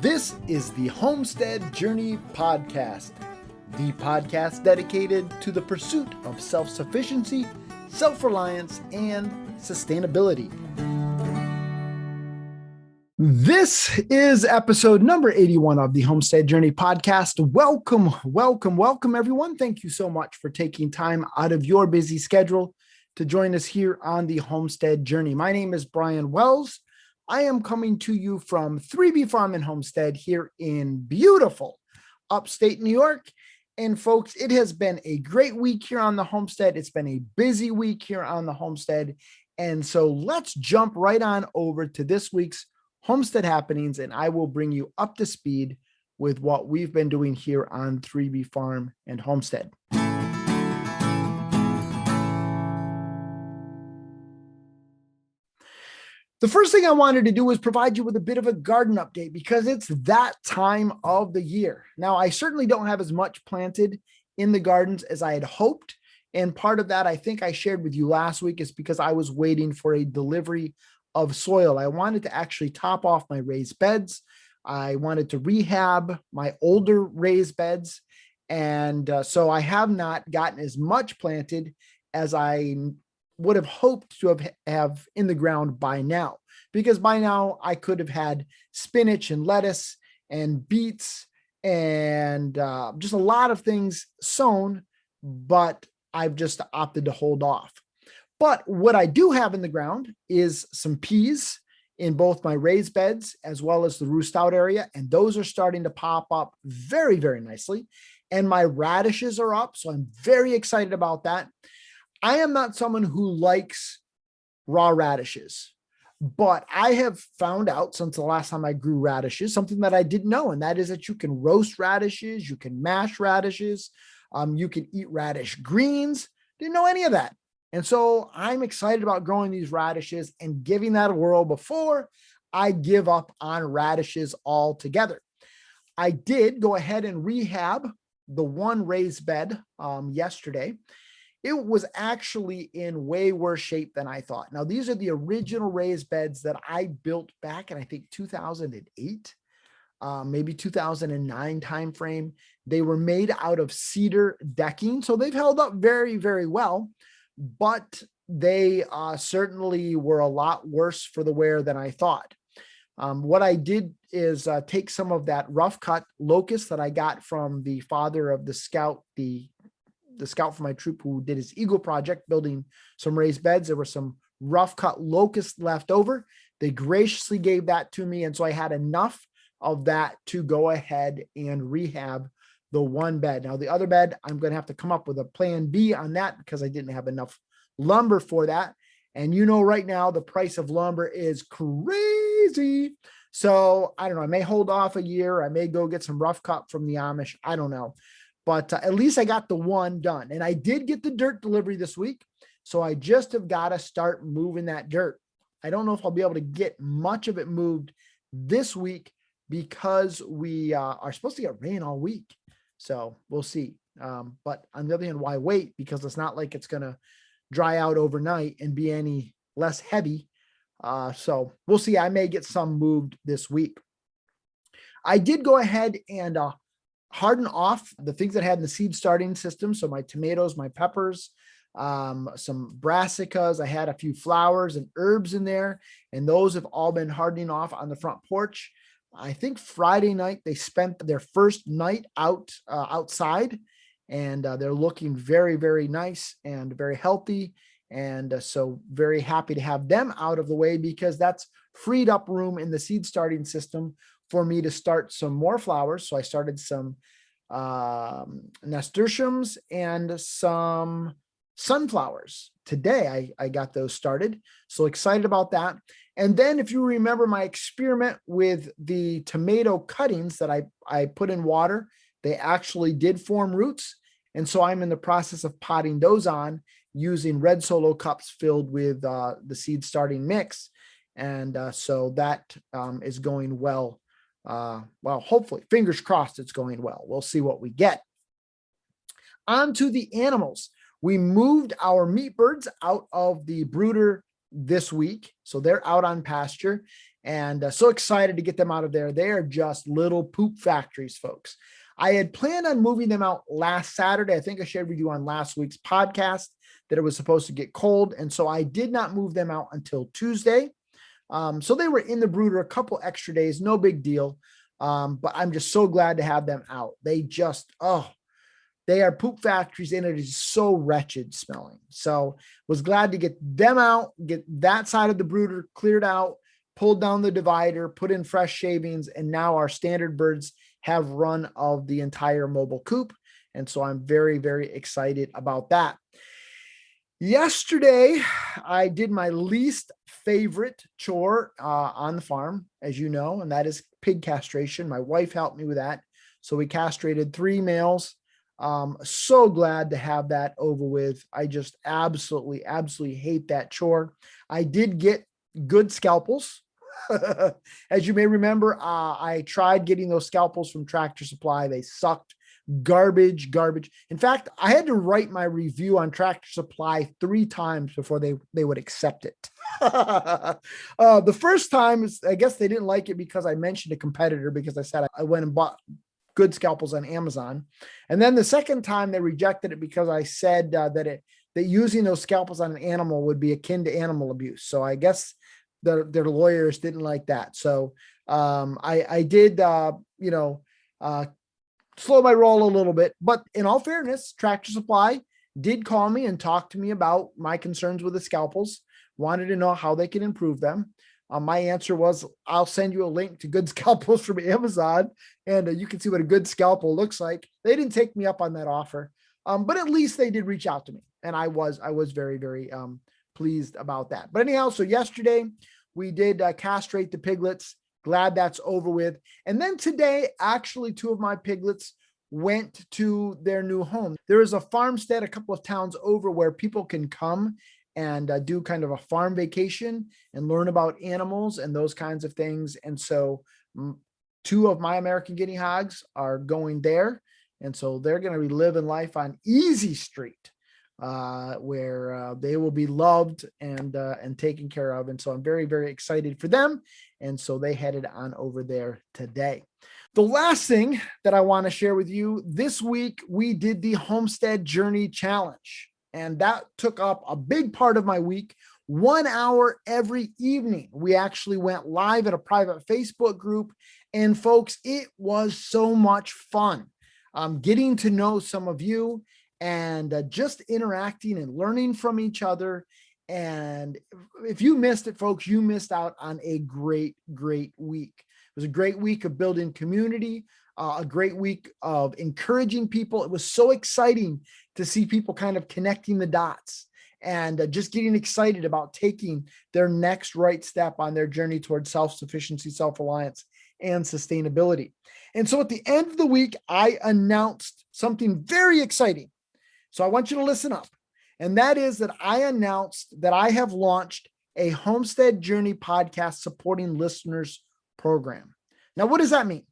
This is the Homestead Journey Podcast, the podcast dedicated to the pursuit of self-sufficiency, self-reliance, and sustainability. This is episode number 81 of the Homestead Journey Podcast. Welcome, everyone. Thank you so much for taking time out of your busy schedule to join us here on the Homestead Journey. My name is Brian Wells. I am coming to you from 3B Farm and Homestead here in beautiful upstate New York. And folks, it has been a great week here on the Homestead. It's been a busy week here on the Homestead. And so let's jump right on over to this week's Homestead happenings, and I will bring you up to speed with what we've been doing here on 3B Farm and Homestead. The first thing I wanted to do was provide you with a bit of a garden update because it's that time of the year. Now, I certainly don't have as much planted in the gardens as I had hoped. And part of that, I think I shared with you last week, is because I was waiting for a delivery of soil. I wanted to actually top off my raised beds. I wanted to rehab my older raised beds. And so I have not gotten as much planted as I would have hoped to have in the ground by now, because by now I could have had spinach and lettuce and beets and just a lot of things sown, but I've just opted to hold off. But what I do have in the ground is some peas in both my raised beds as well as the roost out area. And those are starting to pop up very, very nicely. And my radishes are up. So I'm very excited about that. I am not someone who likes raw radishes, but I have found out since the last time I grew radishes, something that I didn't know. And that is that you can roast radishes, you can mash radishes, you can eat radish greens. Didn't know any of that. And so I'm excited about growing these radishes and giving that a whirl before I give up on radishes altogether. I did go ahead and rehab the one raised bed yesterday. It was actually in way worse shape than I thought. Now, these are the original raised beds that I built back in, I think, 2008, maybe 2009 timeframe. They were made out of cedar decking, so they've held up very, very well. But they certainly were a lot worse for the wear than I thought. What I did is take some of that rough cut locust that I got from the father of the scout, the scout for my troop who did his Eagle project, building some raised beds. There were some rough cut locust left over. They graciously gave that to me. And so I had enough of that to go ahead and rehab the one bed. Now, the other bed, I'm going to have to come up with a plan B on that because I didn't have enough lumber for that. And you know, right now, the price of lumber is crazy. So I don't know, I may hold off a year. I may go get some rough cut from the Amish. I don't know. But at least I got the one done. And I did get the dirt delivery this week. So I just have got to start moving that dirt. I don't know if I'll be able to get much of it moved this week because we are supposed to get rain all week. So we'll see. But on the other hand, why wait? Because it's not like it's going to dry out overnight and be any less heavy. So we'll see. I may get some moved this week. I did go ahead and harden off the things that I had in the seed starting system. So my tomatoes, my peppers, some brassicas. I had a few flowers and herbs in there, and those have all been hardening off on the front porch. I think Friday night they spent their first night outside, and they're looking very, very nice and very healthy. And so very happy to have them out of the way because that's freed up room in the seed starting system for me to start some more flowers. So I started some nasturtiums and some sunflowers. Today I got those started. So excited about that. And then if you remember my experiment with the tomato cuttings that I put in water, they actually did form roots. And so I'm in the process of potting those on using red Solo cups filled with the seed starting mix. And so that is going well. Well, hopefully, fingers crossed it's going well. We'll see what we get. On to the animals. We moved our meat birds out of the brooder this week. So they're out on pasture, and so excited to get them out of there. They are just little poop factories, folks. I had planned on moving them out last Saturday. I think I shared with you on last week's podcast that it was supposed to get cold. And so I did not move them out until Tuesday. So they were in the brooder a couple extra days, no big deal. But I'm just so glad to have them out. They just, they are poop factories, and it is so wretched smelling. So was glad to get them out, get that side of the brooder cleared out, pulled down the divider, put in fresh shavings, and now our standard birds have run of the entire mobile coop. And so I'm very, very excited about that. Yesterday, I did my least favorite chore on the farm, as you know, and that is pig castration. My wife helped me with that. So we castrated 3 males. So glad to have that over with. I just absolutely hate that chore. I did get good scalpels. As you may remember, I tried getting those scalpels from Tractor Supply. They sucked. Garbage. In fact, I had to write my review on Tractor Supply 3 times before they would accept it. The first time, I guess they didn't like it because I mentioned a competitor, because I said I went and bought good scalpels on Amazon. And then the second time they rejected it because I said that using those scalpels on an animal would be akin to animal abuse. So I guess their lawyers didn't like that. So I did, slow my roll a little bit, but in all fairness, Tractor Supply did call me and talk to me about my concerns with the scalpels, wanted to know how they can improve them. My answer was, I'll send you a link to good scalpels from Amazon, and you can see what a good scalpel looks like. They didn't take me up on that offer, but at least they did reach out to me, and I was very, very pleased about that. But anyhow, so yesterday we did castrate the piglets. Glad that's over with. And then today, actually, 2 of my piglets went to their new home. There is a farmstead a couple of towns over where people can come and do kind of a farm vacation and learn about animals and those kinds of things. And so 2 of my American guinea hogs are going there. And so they're going to be living life on Easy Street, where they will be loved and taken care of. And so I'm very, very excited for them. And so they headed on over there today. The last thing that I want to share with you, this week we did the Homestead Journey Challenge, and that took up a big part of my week. 1 hour every evening. We actually went live at a private Facebook group, and folks, it was so much fun. Getting to know some of you and just interacting and learning from each other. And if you missed it, folks, you missed out on a great, great week. It was a great week of building community, a great week of encouraging people. It was so exciting to see people kind of connecting the dots and just getting excited about taking their next right step on their journey towards self-sufficiency, self-reliance, and sustainability. And so at the end of the week, I announced something very exciting. So I want you to listen up. And that is that I announced that I have launched a Homestead Journey podcast supporting listeners program. Now, what does that mean?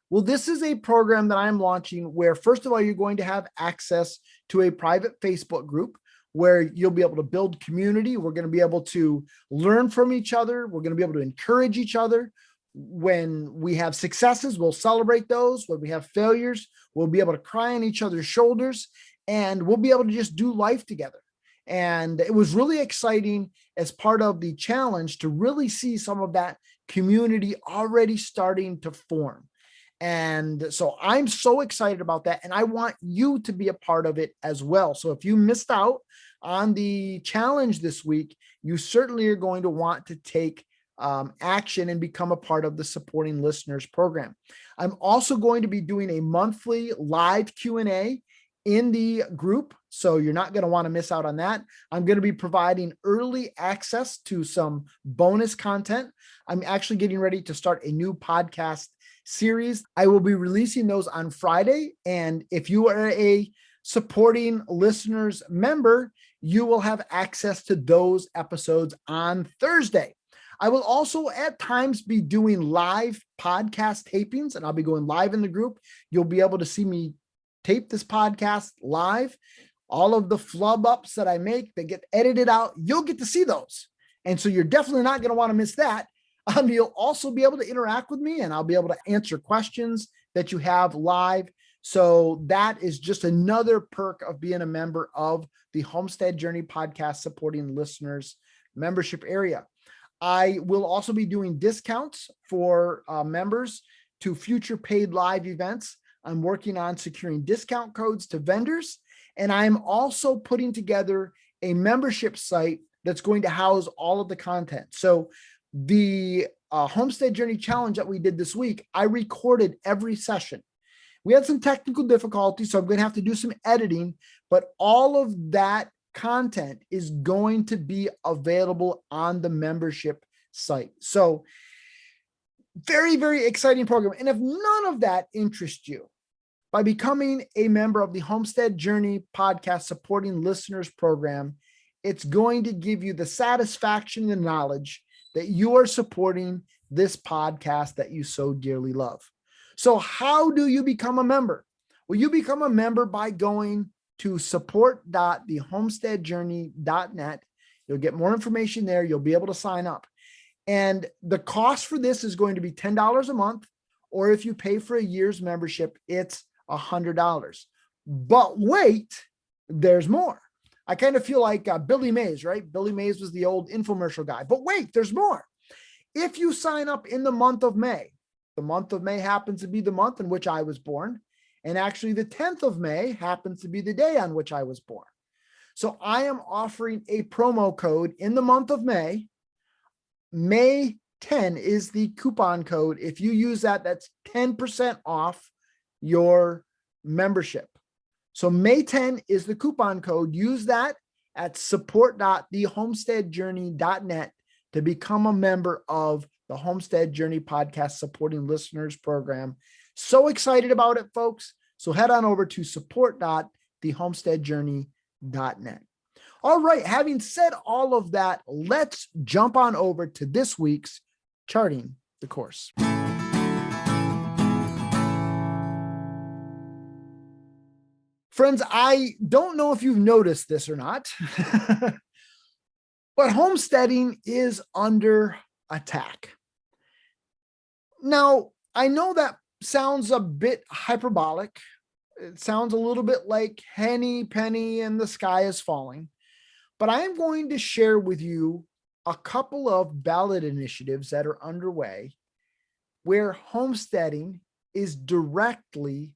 Well, this is a program that I'm launching where, first of all, you're going to have access to a private Facebook group where you'll be able to build community. We're going to be able to learn from each other. We're going to be able to encourage each other. When we have successes, we'll celebrate those. When we have failures, we'll be able to cry on each other's shoulders, and we'll be able to just do life together. And it was really exciting as part of the challenge to really see some of that community already starting to form. And so I'm so excited about that. And I want you to be a part of it as well. So if you missed out on the challenge this week, you certainly are going to want to take action and become a part of the supporting listeners program. I'm also going to be doing a monthly live Q&A in the group, so you're not going to want to miss out on that. I'm going to be providing early access to some bonus content. I'm actually getting ready to start a new podcast series. I will be releasing those on Friday, and if you are a supporting listeners member, you will have access to those episodes on Thursday. I will also at times be doing live podcast tapings, and I'll be going live in the group. You'll be able to see me tape this podcast live All of the flub ups that I make, they get edited out. You'll get to see those. And so you're definitely not going to want to miss that. You'll also be able to interact with me, and I'll be able to answer questions that you have live. So that is just another perk of being a member of the Homestead Journey podcast supporting listeners membership area. I will also be doing discounts for members to future paid live events. I'm working on securing discount codes to vendors, and I'm also putting together a membership site that's going to house all of the content. So the Homestead Journey Challenge that we did this week, I recorded every session. We had some technical difficulties, so I'm going to have to do some editing, but all of that content is going to be available on the membership site. So very, very exciting program. And if none of that interests you, by becoming a member of the Homestead Journey podcast supporting listeners program, it's going to give you the satisfaction and knowledge that you are supporting this podcast that you so dearly love. So how do you become a member? Well, you become a member by going to support.thehomesteadjourney.net. You'll get more information there. You'll be able to sign up. And the cost for this is going to be $10 a month, or if you pay for a year's membership, it's $100. But wait, there's more. I kind of feel like Billy Mays, right? Billy Mays was the old infomercial guy. But wait, there's more. If you sign up in the month of May, the month of May happens to be the month in which I was born. And actually the 10th of May happens to be the day on which I was born. So I am offering a promo code in the month of May. May 10 is the coupon code. If you use that, that's 10% off your membership. So May 10 is the coupon code. Use that at support.thehomesteadjourney.net to become a member of the Homestead Journey podcast supporting listeners program. So excited about it, folks. So head on over to support.thehomesteadjourney.net. All right. Having said all of that, let's jump on over to this week's Charting the Course. Friends, I don't know if you've noticed this or not, but homesteading is under attack. Now, I know that sounds a bit hyperbolic. It sounds a little bit like henny penny and the sky is falling, but I am going to share with you a couple of ballot initiatives that are underway where homesteading is directly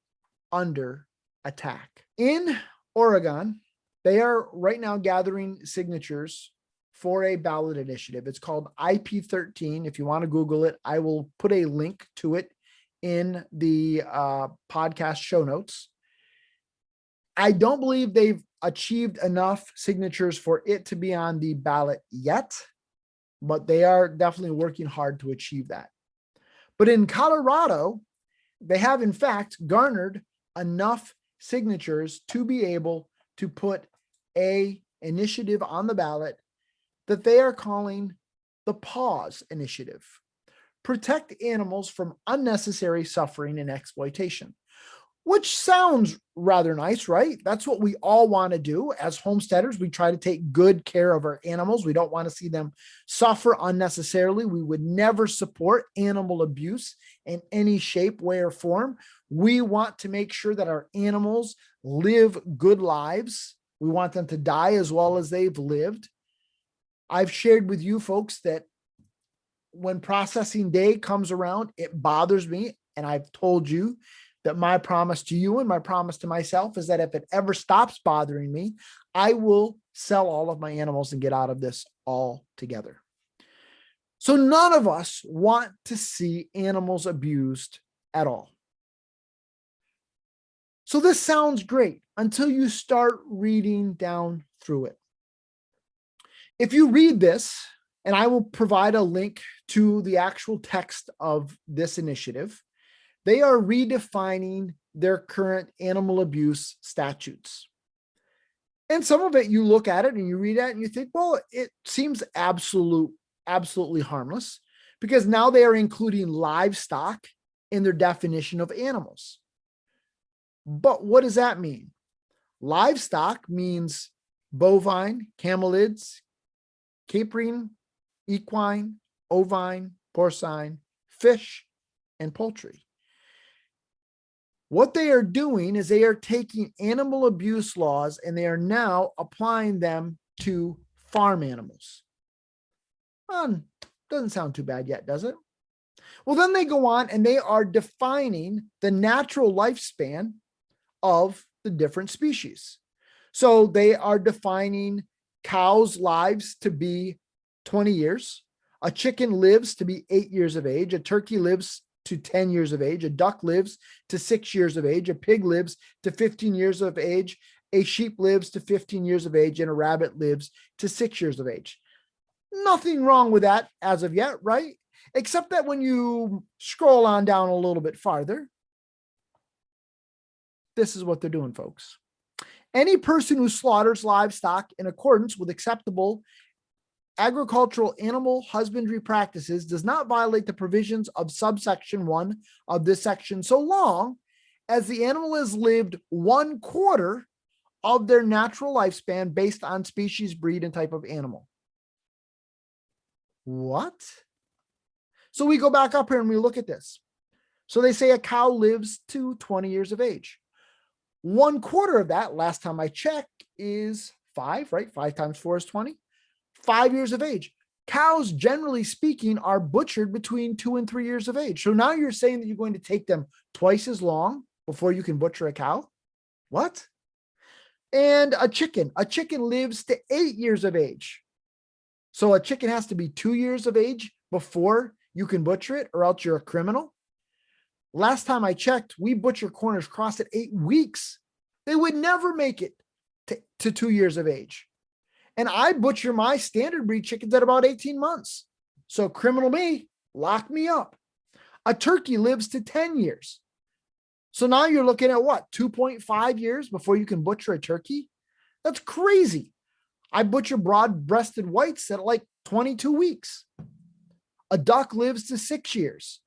under attack. In Oregon, they are right now gathering signatures for a ballot initiative. It's called IP13. If you want to Google it, I will put a link to it in the podcast show notes. I don't believe they've achieved enough signatures for it to be on the ballot yet, but they are definitely working hard to achieve that. But in Colorado, they have in fact garnered enough signatures to be able to put a initiative on the ballot that they are calling the Pause Initiative. Protect animals from unnecessary suffering and exploitation, which sounds rather nice, right? That's what we all want to do as homesteaders. We try to take good care of our animals. We don't want to see them suffer unnecessarily. We would never support animal abuse in any shape, way, or form. We want to make sure that our animals live good lives. We want them to die as well as they've lived. I've shared with you folks that when processing day comes around, it bothers me. And I've told you that my promise to you and my promise to myself is that if it ever stops bothering me, I will sell all of my animals and get out of this altogether. So none of us want to see animals abused at all. So this sounds great until you start reading down through it. If you read this, and I will provide a link to the actual text of this initiative, they are redefining their current animal abuse statutes. And some of it, you look at it and you read it and you think, well, it seems absolutely harmless, because now they are including livestock in their definition of animals. But what does that mean? Livestock means bovine, camelids, caprine, equine, ovine, porcine, fish, and poultry. What they are doing is they are taking animal abuse laws and they are now applying them to farm animals. Doesn't sound too bad yet, does it? Well, then they go on and they are defining the natural lifespan of the different species. So they are defining cows' lives to be 20 years. A chicken lives to be 8 years of age. A turkey lives to 10 years of age. A duck lives to 6 years of age. A pig lives to 15 years of age. A sheep lives to 15 years of age. And a rabbit lives to 6 years of age. Nothing wrong with that as of yet, right? Except that when you scroll on down a little bit farther, this is what they're doing, folks. Any person who slaughters livestock in accordance with acceptable agricultural animal husbandry practices does not violate the provisions of subsection 1 of this section so long as the animal has lived 1/4 of their natural lifespan based on species, breed, and type of animal. What? So we go back up here and we look at this. So they say a cow lives to 20 years of age. 1/4 of that, last time I checked, is 5, right? 5 times 4 is 20. 5 years of age. Cows, generally speaking, are butchered between 2 and 3 years of age. So now you're saying that you're going to take them twice as long before you can butcher a cow? What? And a chicken lives to 8 years of age. So a chicken has to be 2 years of age before you can butcher it, or else you're a criminal. Last time I checked, we butcher Cornish cross at 8 weeks. They would never make it to 2 years of age. And I butcher my standard breed chickens at about 18 months. So criminal me, lock me up. A turkey lives to 10 years. So now you're looking at what? 2.5 years before you can butcher a turkey? That's crazy. I butcher broad-breasted whites at like 22 weeks. A duck lives to 6 years.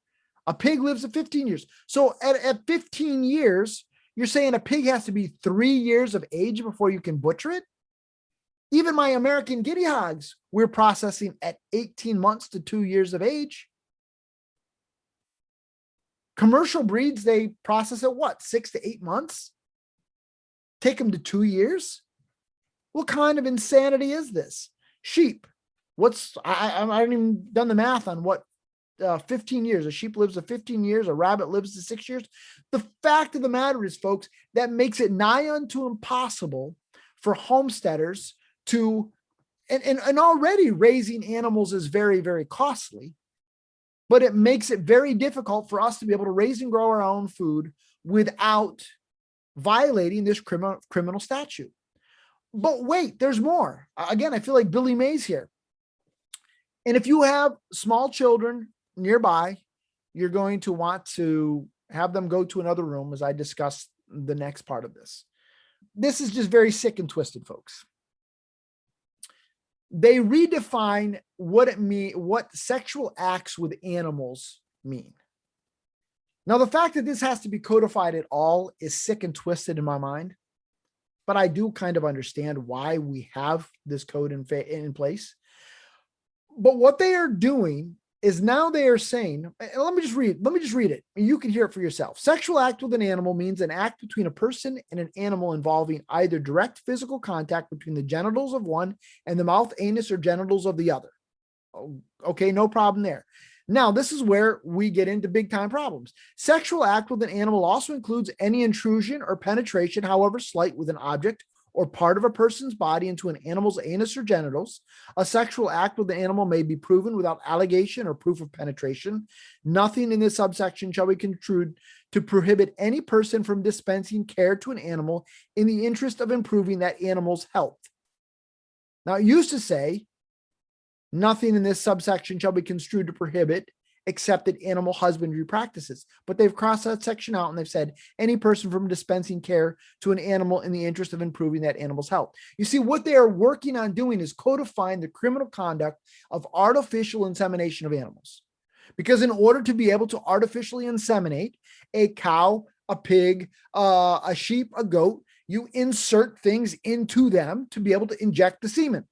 A pig lives to 15 years. So at 15 years, you're saying a pig has to be 3 years of age before you can butcher it? Even my American guinea hogs, we're processing at 18 months to 2 years of age. Commercial breeds, they process at what? 6 to 8 months? Take them to 2 years? What kind of insanity is this? Sheep. I haven't even done the math on what 15 years. A sheep lives to 15 years. A rabbit lives to 6 years. The fact of the matter is, folks, that makes it nigh unto impossible for homesteaders to, and already raising animals is very, very costly, but it makes it very difficult for us to be able to raise and grow our own food without violating this criminal statute. But wait, there's more. Again, I feel like Billy Mays here. And if you have small children nearby, you're going to want to have them go to another room as I discuss the next part of this. This is just very sick and twisted, folks. They redefine what sexual acts with animals mean. Now, the fact that this has to be codified at all is sick and twisted in my mind, but I do kind of understand why we have this code in place. But what they are doing is now they are saying, let me just read it. You can hear it for yourself. Sexual act with an animal means an act between a person and an animal involving either direct physical contact between the genitals of one and the mouth, anus, or genitals of the other. Okay, no problem there. Now, this is where we get into big time problems. Sexual act with an animal also includes any intrusion or penetration, however slight, with an object or part of a person's body into an animal's anus or genitals. A sexual act with the animal may be proven without allegation or proof of penetration. Nothing in this subsection shall be construed to prohibit any person from dispensing care to an animal in the interest of improving that animal's health. Now, it used to say, nothing in this subsection shall be construed to prohibit accepted animal husbandry practices. But they've crossed that section out and they've said any person from dispensing care to an animal in the interest of improving that animal's health. You see, what they are working on doing is codifying the criminal conduct of artificial insemination of animals. Because in order to be able to artificially inseminate a cow, a pig, a sheep, a goat, You insert things into them to be able to inject the semen.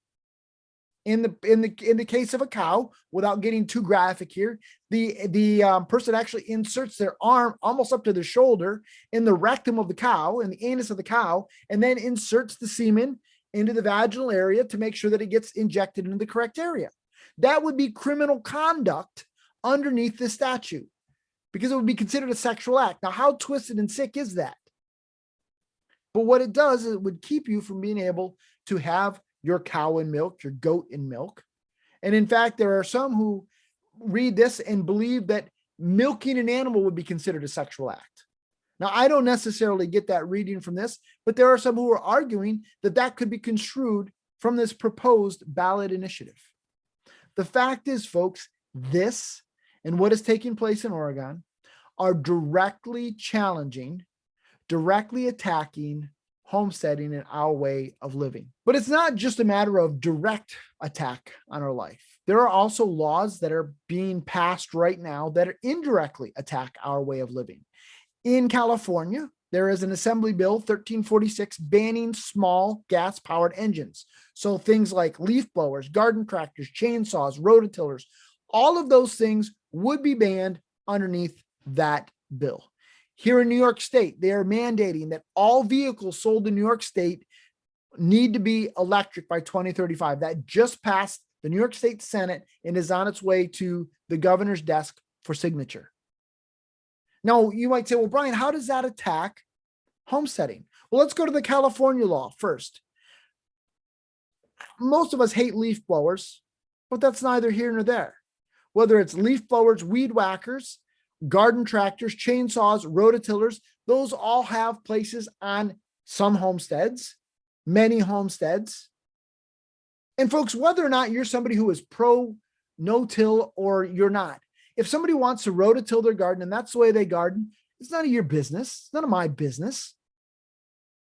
In the case of a cow, without getting too graphic here, the person actually inserts their arm almost up to the shoulder in the rectum of the cow, in the anus of the cow, and then inserts the semen into the vaginal area to make sure that it gets injected into the correct area. That would be criminal conduct underneath the statute because it would be considered a sexual act. Now, how twisted and sick is that? But what it does is it would keep you from being able to have your cow in milk, your goat in milk. And in fact, there are some who read this and believe that milking an animal would be considered a sexual act. Now, I don't necessarily get that reading from this, but there are some who are arguing that that could be construed from this proposed ballot initiative. The fact is, folks, this and what is taking place in Oregon are directly challenging, directly attacking homesteading and our way of living. But it's not just a matter of direct attack on our life. There are also laws that are being passed right now that are indirectly attack our way of living. In California, there is an Assembly Bill 1346 banning small gas-powered engines. So things like leaf blowers, garden tractors, chainsaws, rototillers, all of those things would be banned underneath that bill. Here in New York State, they are mandating that all vehicles sold in New York State need to be electric by 2035. That just passed the New York State Senate and is on its way to the governor's desk for signature. Now, you might say, well, Brian, how does that attack homesteading? Well, let's go to the California law first. Most of us hate leaf blowers, but that's neither here nor there. Whether it's leaf blowers, weed whackers, garden tractors, chainsaws, rototillers, those all have places on some homesteads, many homesteads. And folks, whether or not you're somebody who is pro no-till or you're not, if somebody wants to rototill their garden and that's the way they garden, it's none of your business. It's none of my business.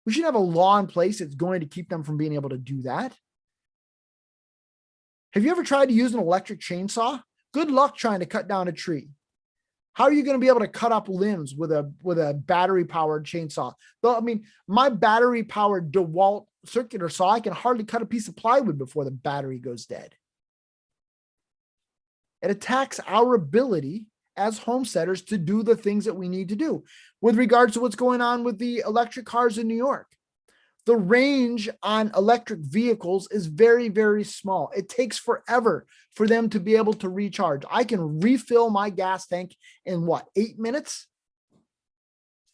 We should have a law in place that's going to keep them from being able to do that. Have you ever tried to use an electric chainsaw? Good luck trying to cut down a tree. How are you going to be able to cut up limbs with a battery-powered chainsaw? Though, I mean, my battery-powered DeWalt circular saw, I can hardly cut a piece of plywood before the battery goes dead. It attacks our ability as homesteaders to do the things that we need to do. With regards to what's going on with the electric cars in New York, the range on electric vehicles is very, very small. It takes forever for them to be able to recharge. I can refill my gas tank in what, 8 minutes?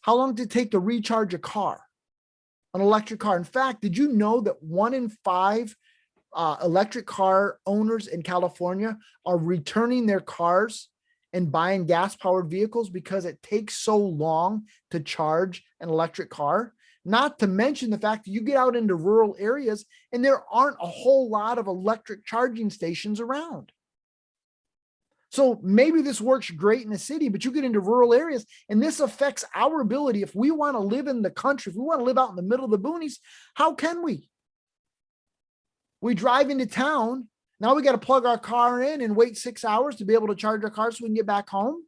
How long did it take to recharge a car, an electric car? In fact, did you know that 1 in 5 electric car owners in California are returning their cars and buying gas-powered vehicles because it takes so long to charge an electric car? Not to mention the fact that you get out into rural areas and there aren't a whole lot of electric charging stations around. So maybe this works great in a city, but you get into rural areas and this affects our ability. If we want to live in the country, if we want to live out in the middle of the boonies, how can we? We drive into town. Now we got to plug our car in and wait 6 hours to be able to charge our car so we can get back home.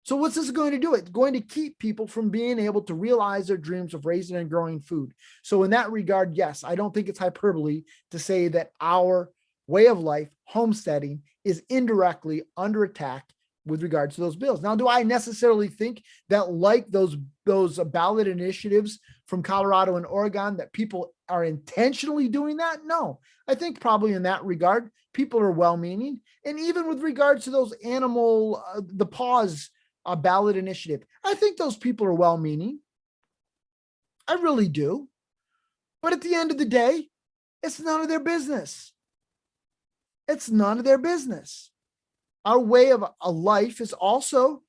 So what's this going to do? It's going to keep people from being able to realize their dreams of raising and growing food. So in that regard, yes, I don't think it's hyperbole to say that our way of life, homesteading, is indirectly under attack with regards to those bills. Now, do I necessarily think that, like those ballot initiatives from Colorado and Oregon, that people are intentionally doing that? No, I think probably in that regard, people are well-meaning. And even with regards to those animal, the pause ballot initiative, I think those people are well-meaning. I really do. But at the end of the day, it's none of their business. It's none of their business. Our way of a life is also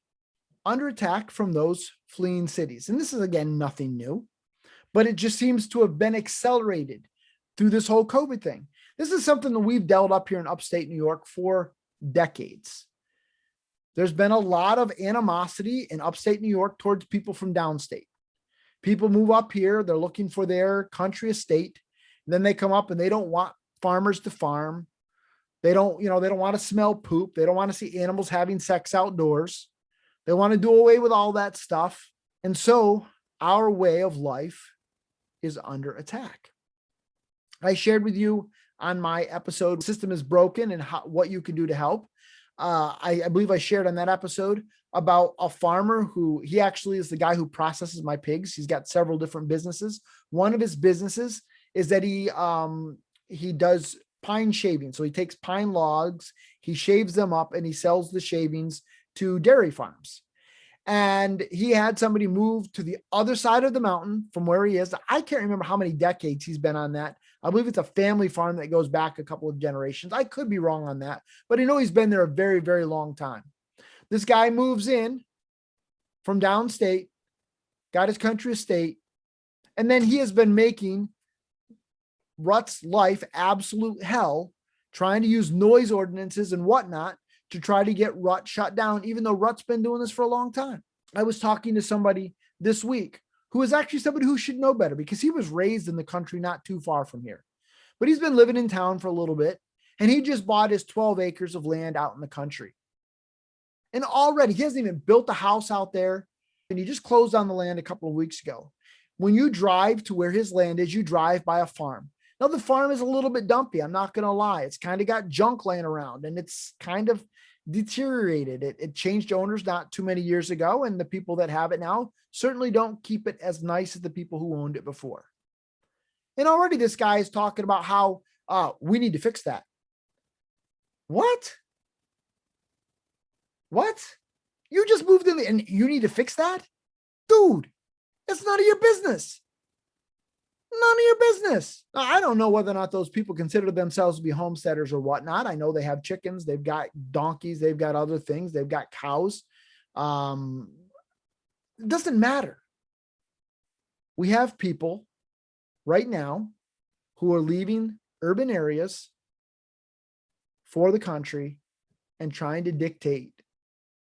under attack from those fleeing cities. And this is, again, nothing new, but it just seems to have been accelerated through this whole COVID thing. This is something that we've dealt up here in upstate New York for decades. There's been a lot of animosity in upstate New York towards people from downstate. People move up here, they're looking for their country estate. Then they come up and they don't want farmers to farm. They don't want to smell poop. They don't want to see animals having sex outdoors. They want to do away with all that stuff. And so our way of life is under attack. I shared with you on my episode, system is broken and what you can do to help. I believe I shared on that episode about a farmer who he actually is the guy who processes my pigs. He's got several different businesses. One of his businesses is that he does pine shaving. So he takes pine logs, he shaves them up, and he sells the shavings to dairy farms. And he had somebody move to the other side of the mountain from where he is. I can't remember how many decades he's been on that. I believe it's a family farm that goes back a couple of generations. I could be wrong on that, but I know he's been there a very, very long time. This guy moves in from downstate, got his country estate, and then he has been making Rut's life absolute hell, trying to use noise ordinances and whatnot to try to get Rut shut down, even though Rut's been doing this for a long time. I was talking to somebody this week who is actually somebody who should know better because he was raised in the country not too far from here, but he's been living in town for a little bit, and he just bought his 12 acres of land out in the country. And already he hasn't even built a house out there, and he just closed on the land a couple of weeks ago. When you drive to where his land is, you drive by a farm. Now, the farm is a little bit dumpy. I'm not going to lie. It's kind of got junk laying around, and it's kind of deteriorated. It changed owners not too many years ago, and the people that have it now certainly don't keep it as nice as the people who owned it before. And already this guy is talking about how we need to fix that. What? You just moved in and you need to fix that? Dude, it's none of your business. None of your business. Now, I don't know whether or not those people consider themselves to be homesteaders or whatnot. I know they have chickens, they've got donkeys, they've got other things, they've got cows. It doesn't matter. We have people right now who are leaving urban areas for the country and trying to dictate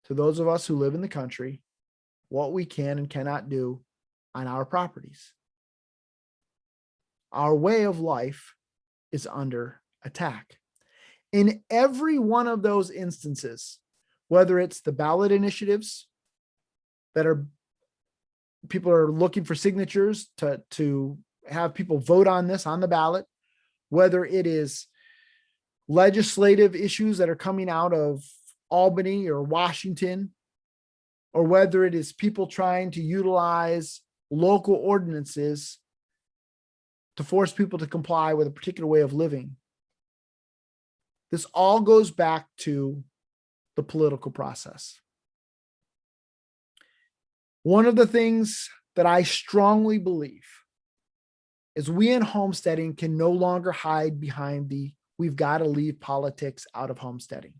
to those of us who live in the country what we can and cannot do on our properties. Our way of life is under attack. In every one of those instances, whether it's the ballot initiatives that are people are looking for signatures to have people vote on this on the ballot, whether it is legislative issues that are coming out of Albany or Washington, or whether it is people trying to utilize local ordinances to force people to comply with a particular way of living. This all goes back to the political process. One of the things that I strongly believe is we in homesteading can no longer hide behind we've got to leave politics out of homesteading.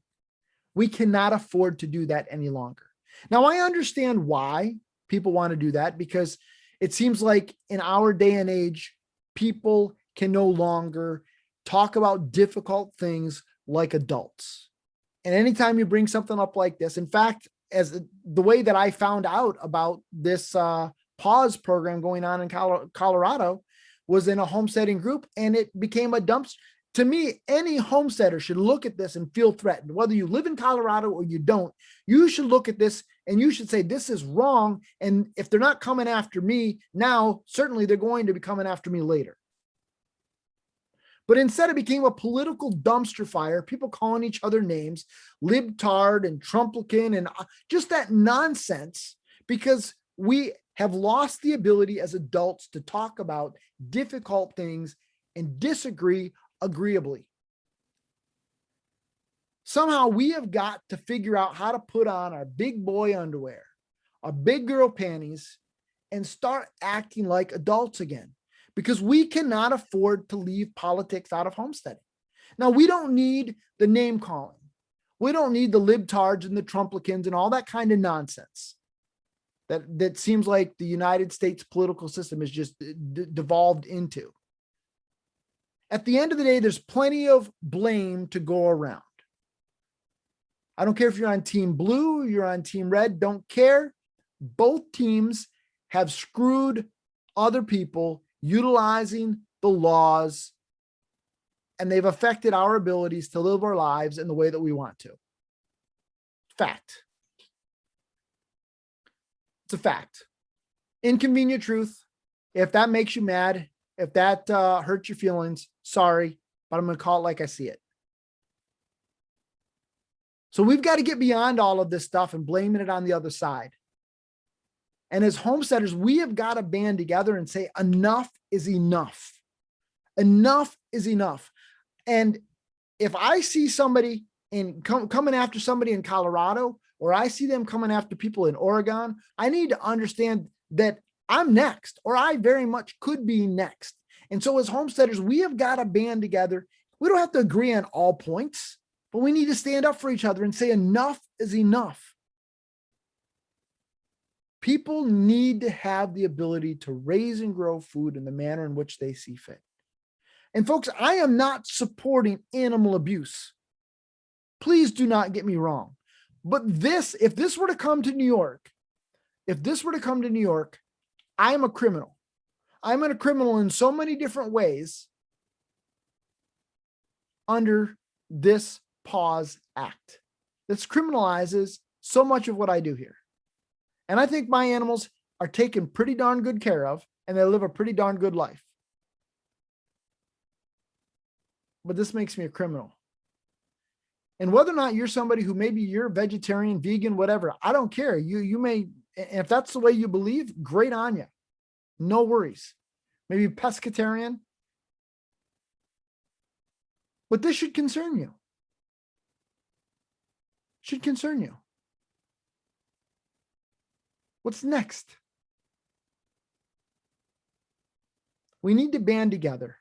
We cannot afford to do that any longer. Now, I understand why people want to do that, because it seems like in our day and age, people can no longer talk about difficult things like adults. And anytime you bring something up like this, in fact, as the way that I found out about this pause program going on in Colorado was in a homesteading group, and it became a dumpster. To me, any homesteader should look at this and feel threatened. Whether you live in Colorado or you don't, you should look at this and you should say, this is wrong. And if they're not coming after me now, certainly they're going to be coming after me later. But instead it became a political dumpster fire, people calling each other names, libtard and Trumplican and just that nonsense, because we have lost the ability as adults to talk about difficult things and disagree agreeably. Somehow we have got to figure out how to put on our big boy underwear, our big girl panties, and start acting like adults again, because we cannot afford to leave politics out of homesteading. Now, we don't need the name calling. We don't need the libtards and the Trumplicans and all that kind of nonsense that seems like the United States political system is just devolved into. At the end of the day, there's plenty of blame to go around. I don't care if you're on team blue, you're on team red, don't care. Both teams have screwed other people utilizing the laws, and they've affected our abilities to live our lives in the way that we want to. Fact. It's a fact. Inconvenient truth, If that makes you mad, if that hurts your feelings, sorry, but I'm going to call it like I see it. So we've got to get beyond all of this stuff and blaming it on the other side. And as homesteaders, we have got to band together and say, enough is enough. Enough is enough. And if I see somebody coming after somebody in Colorado, or I see them coming after people in Oregon, I need to understand that I'm next, or I very much could be next. And so as homesteaders, we have got to band together. We don't have to agree on all points, but we need to stand up for each other and say enough is enough. People need to have the ability to raise and grow food in the manner in which they see fit. And folks, I am not supporting animal abuse. Please do not get me wrong. But if this were to come to New York, I am a criminal. I'm a criminal in so many different ways under this Pause Act. This criminalizes so much of what I do here. And I think my animals are taken pretty darn good care of, and they live a pretty darn good life. But this makes me a criminal. And whether or not you're somebody who maybe you're vegetarian, vegan, whatever, I don't care. You may, if that's the way you believe, great on you. No worries. Maybe pescatarian. But this should concern you. Should concern you. What's next? We need to band together.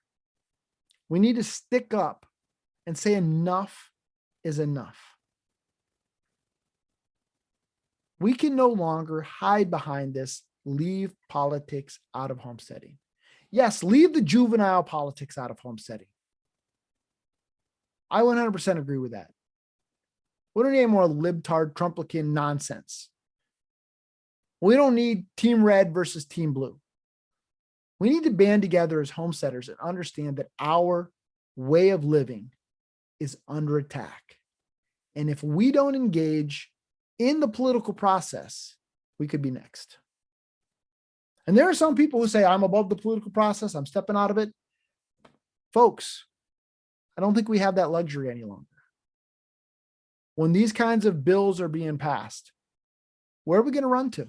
We need to stick up and say enough is enough. We can no longer hide behind this, leave politics out of homesteading. Yes, leave the juvenile politics out of homesteading. I 100% agree with that. We don't need any more libtard, Trumplican nonsense. We don't need team red versus team blue. We need to band together as homesteaders and understand that our way of living is under attack. And if we don't engage in the political process, we could be next. And there are some people who say, I'm above the political process, I'm stepping out of it. Folks, I don't think we have that luxury any longer. When these kinds of bills are being passed, where are we going to run to?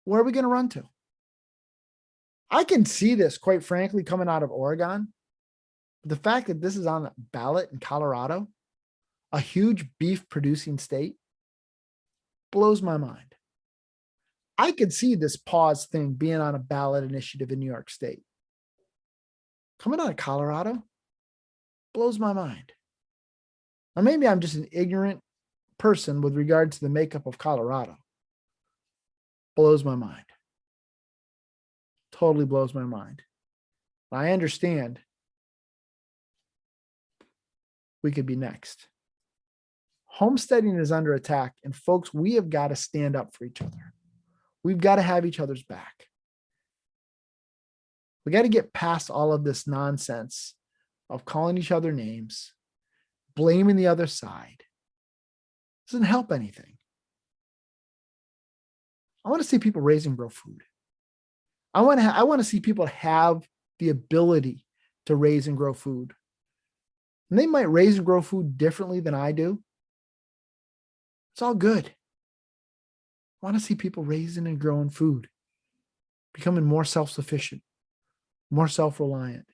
Where are we going to run to? I can see this, quite frankly, coming out of Oregon. The fact that this is on the ballot in Colorado, a huge beef producing state, blows my mind. I could see this pause thing being on a ballot initiative in New York State. Coming out of Colorado blows my mind. Now, maybe I'm just an ignorant person with regard to the makeup of Colorado. Blows my mind. Totally blows my mind. I understand we could be next. Homesteading is under attack, and folks, we have got to stand up for each other. We've got to have each other's back. We got to get past all of this nonsense of calling each other names, blaming the other side. It doesn't help anything. I want to see people raise and grow food. I want to see people have the ability to raise and grow food. And they might raise and grow food differently than I do. It's all good. I want to see people raising and growing food, becoming more self-sufficient, more self-reliant,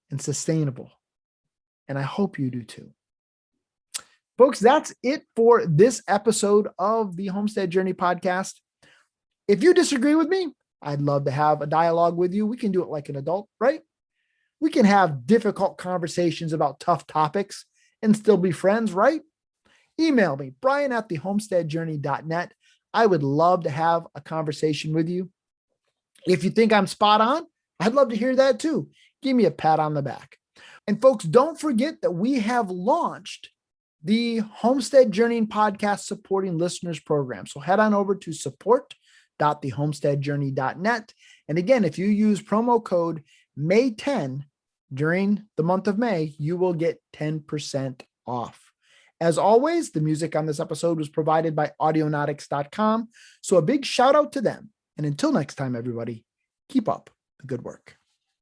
and sustainable. And I hope you do too. Folks, that's it for this episode of the Homestead Journey podcast. If you disagree with me, I'd love to have a dialogue with you. We can do it like an adult, right? We can have difficult conversations about tough topics and still be friends, right? Email me, brian@thehomesteadjourney.net. I would love to have a conversation with you. If you think I'm spot on, I'd love to hear that too. Give me a pat on the back. And folks, don't forget that we have launched the Homestead Journey podcast supporting listeners program. So head on over to support.thehomesteadjourney.net. And again, if you use promo code May10 during the month of May, you will get 10% off. As always, the music on this episode was provided by audionautics.com. So a big shout out to them. And until next time, everybody, Keep up the good work.